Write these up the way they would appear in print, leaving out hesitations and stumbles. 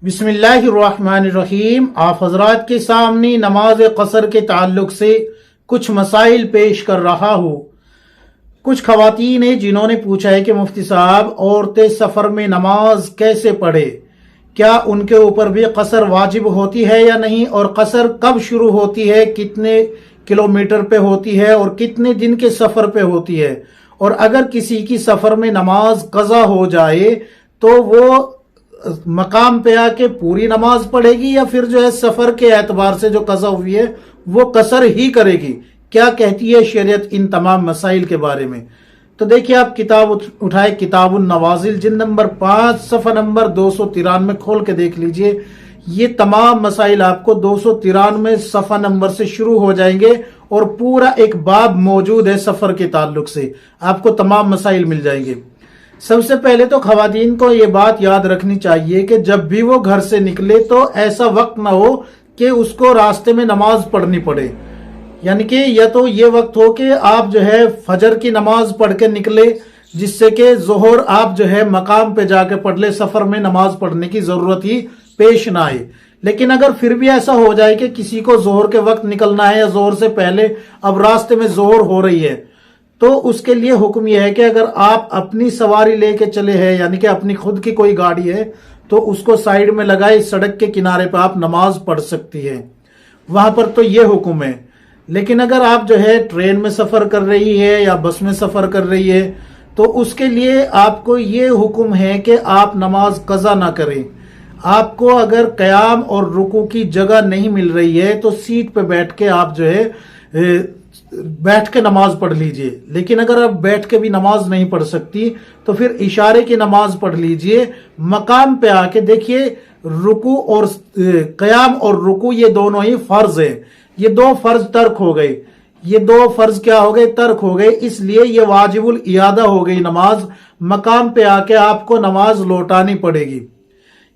बिस्मिल्लाहिर्रहमानिर्रहीम। आप हजरात के सामने नमाज कसर के ताल्लुक से कुछ मसाइल पेश कर रहा हूँ। कुछ खवातीन हैं जिन्होंने पूछा है कि मुफ्ती साहब, औरतें सफ़र में नमाज कैसे पढ़े, क्या उनके ऊपर भी कसर वाजिब होती है या नहीं, और कसर कब शुरू होती है, कितने किलोमीटर पे होती है और कितने दिन के सफ़र पे होती है, और अगर किसी की सफ़र में नमाज कज़ा हो जाए तो वो मकाम पे आके पूरी नमाज पढ़ेगी या फिर जो है सफर के एतबार से जो कज़ा हुई है वो कसर ही करेगी। क्या कहती है शरीयत इन तमाम मसाइल के बारे में? तो देखिए, आप किताब उठाए, किताबुन नवाजिल जिल्द नंबर 5 सफ़ा नंबर 293 खोल के देख लीजिए। ये तमाम मसाइल आपको 293 सफ़ा नंबर से शुरू हो जाएंगे और पूरा एक बाब मौजूद है सफर के ताल्लुक से, आपको तमाम मसाइल मिल जाएंगे। सबसे पहले तो खवातीन को ये बात याद रखनी चाहिए कि जब भी वो घर से निकले तो ऐसा वक्त ना हो कि उसको रास्ते में नमाज पढ़नी पड़े। यानी कि या तो ये वक्त हो कि आप जो है फजर की नमाज पढ़ के निकले, जिससे कि जोहर आप जो है मकाम पे जाके पढ़ ले, सफर में नमाज पढ़ने की जरूरत ही पेश ना आए। लेकिन अगर फिर भी ऐसा हो जाए कि किसी को जोहर के वक्त निकलना है या जोहर से पहले अब रास्ते में जोहर हो रही है, तो उसके लिए हुक्म यह है कि अगर आप अपनी सवारी लेके चले हैं, यानी कि अपनी खुद की कोई गाड़ी है, तो उसको साइड में लगाए, सड़क के किनारे पर आप नमाज पढ़ सकती है, वहां पर तो ये हुक्म है। लेकिन अगर आप जो है ट्रेन में सफर कर रही है या बस में सफर कर रही है, तो उसके लिए आपको ये हुक्म है कि आप नमाज कज़ा ना करें। आपको अगर कयाम और रुकू की जगह नहीं मिल रही है तो सीट पे बैठ के आप जो है बैठ के नमाज पढ़ लीजिए। लेकिन अगर आप बैठ के भी नमाज नहीं पढ़ सकती तो फिर इशारे की नमाज पढ़ लीजिए। मकाम पे आके देखिए, रुकू और कयाम और रुकू ये दोनों ही फर्ज है, ये दो फर्ज तर्क हो गए, ये दो फर्ज क्या हो गए, तर्क हो गए, इसलिए ये वाजिबुल इयादा हो गई नमाज। मकाम पे आके आपको नमाज लौटानी पड़ेगी।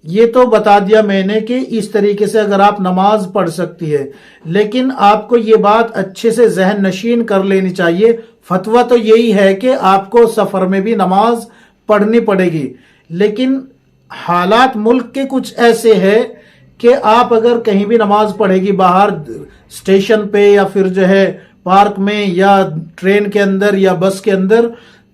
ये तो बता दिया मैंने कि इस तरीके से अगर आप नमाज पढ़ सकती है, लेकिन आपको ये बात अच्छे से जहन नशीन कर लेनी चाहिए। फतवा तो यही है कि आपको सफर में भी नमाज पढ़नी पड़ेगी, लेकिन हालात मुल्क के कुछ ऐसे हैं कि आप अगर कहीं भी नमाज पढ़ेगी, बाहर स्टेशन पे या फिर जो है पार्क में या ट्रेन के अंदर या बस के अंदर,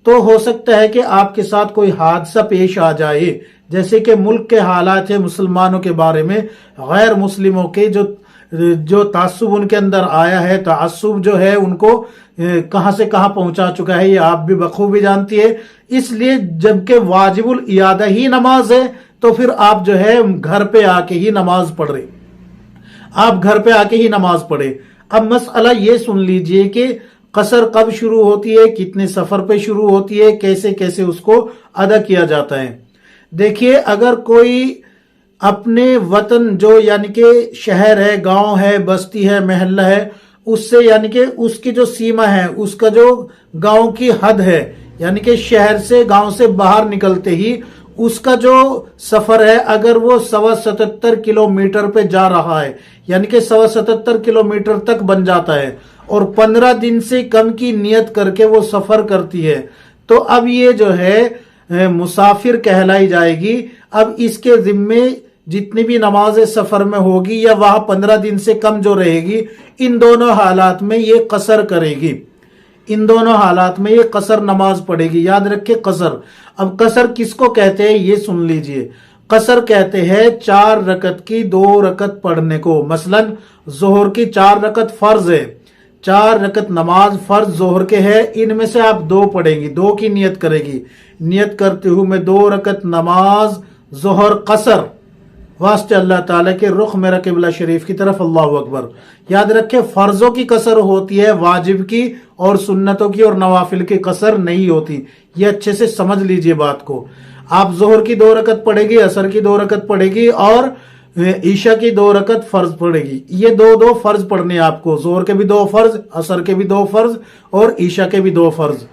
तो हो सकता है कि आपके साथ कोई हादसा पेश आ जाए। जैसे कि मुल्क के हालात है मुसलमानों के बारे में, गैर मुस्लिमों के जो तासुब उनके अंदर आया है, तासुब जो है उनको कहां से कहां पहुंचा चुका है, ये आप भी बखूबी जानती है। इसलिए जबकि वाजिबुल इयादा ही नमाज है, तो फिर आप जो है घर पे आके ही नमाज पढ़ रहे, आप घर पे आके ही नमाज पढ़े। अब मसला ये सुन लीजिए कि कसर कब शुरू होती है, कितने सफर पे शुरू होती है, कैसे कैसे उसको अदा किया जाता है। देखिए, अगर कोई अपने वतन जो यानी कि शहर है, गांव है, बस्ती है, महल्ला है, उससे यानी कि उसकी जो सीमा है, उसका जो गांव की हद है, यानी कि शहर से गांव से बाहर निकलते ही उसका जो सफर है, अगर वो 77 किलोमीटर पे जा रहा है, यानी कि 77 किलोमीटर तक बन जाता है और 15 दिन से कम की नियत करके वो सफर करती है, तो अब ये जो है मुसाफिर कहलाई जाएगी। अब इसके जिम्मे जितनी भी नमाजें सफर में होगी या वहां 15 दिन से कम जो रहेगी, इन दोनों हालात में ये कसर करेगी, इन दोनों हालात में ये कसर नमाज पढ़ेगी। याद रखे कसर। अब कसर किसको कहते हैं ये सुन लीजिए। कसर कहते हैं 4 रकत की 2 रकत पढ़ने को। मसलन जोहर की 4 रकत फर्ज है, 4 रकत नमाज फर्ज जोहर के है, इनमें से आप 2 पढ़ेंगी, 2 की नियत करेगी। नियत करते हुए मैं 2 रकत नमाज जोहर कसर वास्ते अल्लाह ताला के रुख मेरा किबला शरीफ की तरफ, अल्लाह अकबर। याद रखे, फर्जों की कसर होती है, वाजिब की और सुन्नतों की और नवाफिल की कसर नहीं होती। ये अच्छे से समझ लीजिए बात को। आप जोहर की 2 रकत पढ़ेगी, असर की 2 रकत पढ़ेगी और ईशा की 2 रकत फर्ज पड़ेगी। ये 2 फर्ज पढ़ने आपको, जोहर के भी 2 फर्ज, असर के भी 2 फर्ज और ईशा के भी 2 फर्ज।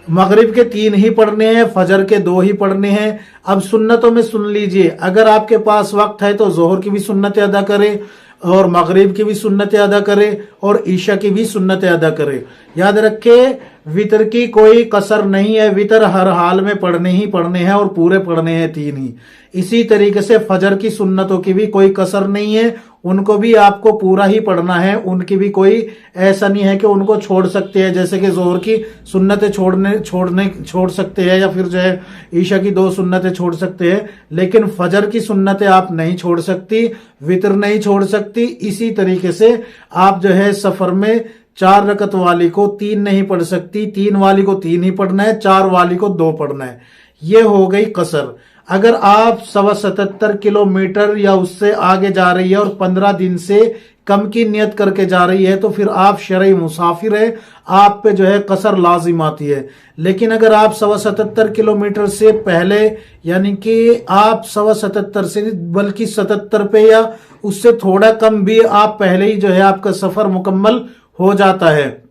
मगरिब के 3 ही पढ़ने हैं, फजर के 2 ही पढ़ने हैं। अब सुन्नतों में सुन लीजिए, अगर आपके पास वक्त है तो जोहर की भी सुन्नतें अदा करें और मगरिब की भी सुन्नतें अदा करे और ईशा की भी सुन्नतें अदा करे। याद रखे वितर की कोई कसर नहीं है, वितर हर हाल में पढ़ने ही पढ़ने हैं और पूरे पढ़ने हैं 3 ही। इसी तरीके से फजर की सुन्नतों की भी कोई कसर नहीं है, उनको भी आपको पूरा ही पढ़ना है, उनकी भी कोई ऐसा नहीं है कि उनको छोड़ सकते हैं, जैसे कि जोहर की सुन्नतें छोड़ सकते हैं या फिर जो है ईशा की 2 सुन्नतें छोड़ सकते हैं, लेकिन फजर की सुन्नतें आप नहीं छोड़ सकती, वितर नहीं छोड़ सकती। इसी तरीके से आप जो है सफर में 4 रकत वाली को 3 नहीं पढ़ सकती, 3 वाली को 3 ही पढ़ना है, 4 वाली को 2 पढ़ना है। ये हो गई कसर। अगर आप 77 किलोमीटर या उससे आगे जा रही है और 15 दिन से कम की नियत करके जा रही है तो फिर आप शरई मुसाफिर है, आप पे जो है कसर लाजिम आती है। लेकिन अगर आप 77 किलोमीटर से पहले, यानी कि आप 77 से बल्कि 77 पे या उससे थोड़ा कम भी आप पहले ही जो है आपका सफर मुकम्मल हो जाता है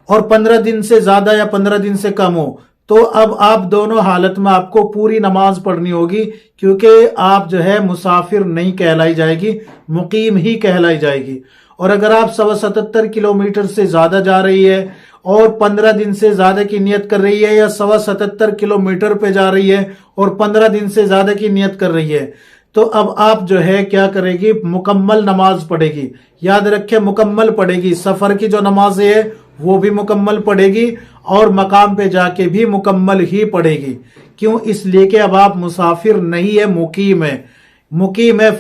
और 15 दिन से ज्यादा या 15 दिन से कम हो, तो अब आप दोनों हालत में आपको पूरी नमाज पढ़नी होगी, क्योंकि आप जो है मुसाफिर नहीं कहलाई जाएगी, मुकीम ही कहलाई जाएगी। और अगर आप 77 किलोमीटर से ज्यादा जा रही है और 15 दिन से ज्यादा की नियत कर रही है, या 77 किलोमीटर पे जा रही है और 15 दिन से ज्यादा की नियत कर रही है, तो अब आप जो है क्या करेगी, मुकम्मल नमाज पढ़ेगी। याद रखे मुकम्मल पढ़ेगी, सफर की जो नमाजें है वो भी मुकम्मल पढ़ेगी और मकाम पे जाके भी मुकम्मल ही पढ़ेगी। क्यों? इसलिए कि अब आप मुसाफिर नहीं है, मुकीम है। मुकीम है।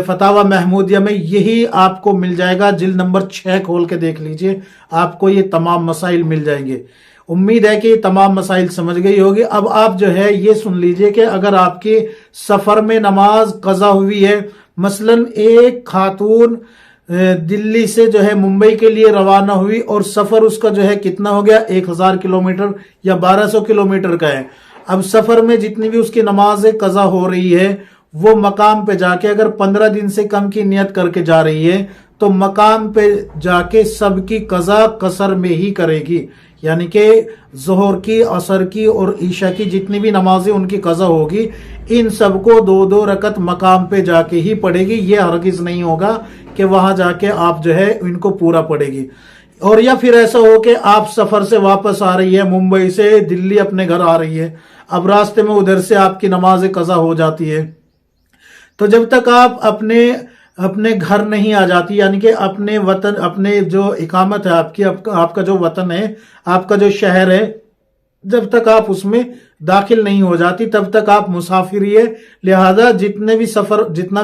फतावा महमूदिया में यही आपको मिल जाएगा, जिल्द नंबर 6 खोल के देख लीजिए, आपको ये तमाम मसाइल मिल जाएंगे। उम्मीद है कि तमाम मसाइल समझ गई होगी। अब आप जो है ये सुन लीजिए कि अगर आपकी सफर में नमाज कजा हुई है, मसलन एक खातून दिल्ली से जो है मुंबई के लिए रवाना हुई और सफर उसका जो है कितना हो गया, 1000 किलोमीटर या 1200 किलोमीटर का है। अब सफर में जितनी भी उसकी नमाजें कजा हो रही है, वो मकाम पे जाके अगर 15 दिन से कम की नियत करके जा रही है तो मकाम पे जाके सबकी कजा कसर में ही करेगी। यानी कि जोहर की, असर की और ईशा की जितनी भी नमाजें उनकी कजा होगी, इन सबको 2-2 रकत मकाम पे जाके ही पढ़ेगी। ये हरगिज नहीं होगा कि वहां जाके आप जो है इनको पूरा पढ़ेगी। और या फिर ऐसा हो कि आप सफर से वापस आ रही है, मुंबई से दिल्ली अपने घर आ रही है, अब रास्ते में उधर से आपकी नमाजें कजा हो जाती है, तो जब तक आप अपने घर नहीं आ जाती, यानी कि अपने वतन, अपने जो इकामत है आपकी, आपका जो वतन है, आपका जो शहर है, जब तक आप उसमें दाखिल नहीं हो जाती तब तक आप मुसाफिर ही है। लिहाजा जितना भी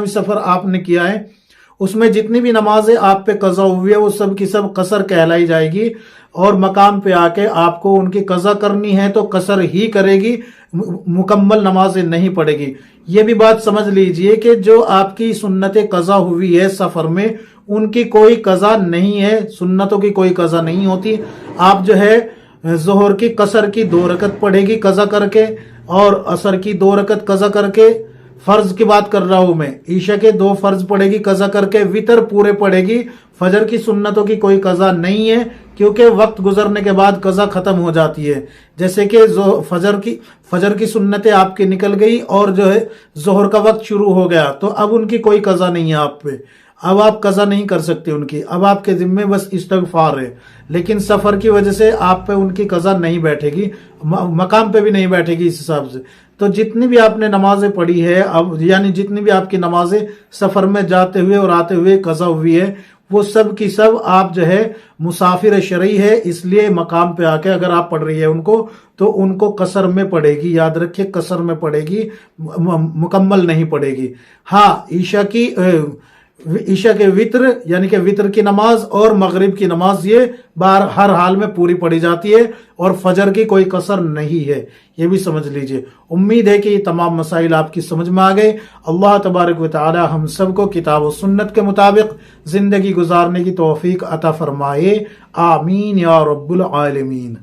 सफर आपने किया है उसमें जितनी भी नमाजें आप पे कजा हुई है वो सब की सब कसर कहलाई जाएगी और मकाम पे आके आपको उनकी कजा करनी है तो कसर ही करेगी, मुकम्मल नमाजें नहीं पड़ेगी। ये भी बात समझ लीजिए कि जो आपकी सुन्नतें कजा हुई है सफर में, उनकी कोई कजा नहीं है, सुन्नतों की कोई कजा नहीं होती। आप जो है जोहर की कसर की 2 रकत पढ़ेगी कजा करके और असर की 2 रकत कजा करके, फर्ज की बात कर रहा हूं मैं, ईशा के 2 फर्ज पढ़ेगी कजा करके, वितर पूरे पढ़ेगी। फजर की सुन्नतों की कोई कजा नहीं है क्योंकि वक्त गुजरने के बाद कजा खत्म हो जाती है। जैसे कि फजर की सुन्नतें आपकी निकल गई और जो है जोहर का वक्त शुरू हो गया, तो अब उनकी कोई कजा नहीं है आप पे, अब आप कजा नहीं कर सकते उनकी, अब आपके जिम्मे बस इस्तगफार है। लेकिन सफर की वजह से आप पे उनकी कजा नहीं बैठेगी, मकाम पे भी नहीं बैठेगी इस हिसाब से। तो जितनी भी आपने नमाजें पढ़ी है अब, यानी जितनी भी आपकी नमाजें सफर में जाते हुए और आते हुए कजा हुई है, वो सब की सब आप जो है मुसाफिर शरई है, इसलिए मकाम पे आके अगर आप पढ़ रही है उनको तो उनको कसर में पढ़ेगी। याद रखिए कसर में पढ़ेगी, मुकम्मल नहीं पढ़ेगी। हाँ, ईशा के वित्र यानी कि वित्र की नमाज और मगरिब की नमाज ये हर हाल में पूरी पढ़ी जाती है और फजर की कोई कसर नहीं है, ये भी समझ लीजिए। उम्मीद है कि ये तमाम मसाइल आपकी समझ में आ गए। अल्लाह तबारक व तआला हम सबको किताब और सुन्नत के मुताबिक जिंदगी गुजारने की तौफीक अता फरमाए। आमीन या रब्बुल आलमीन।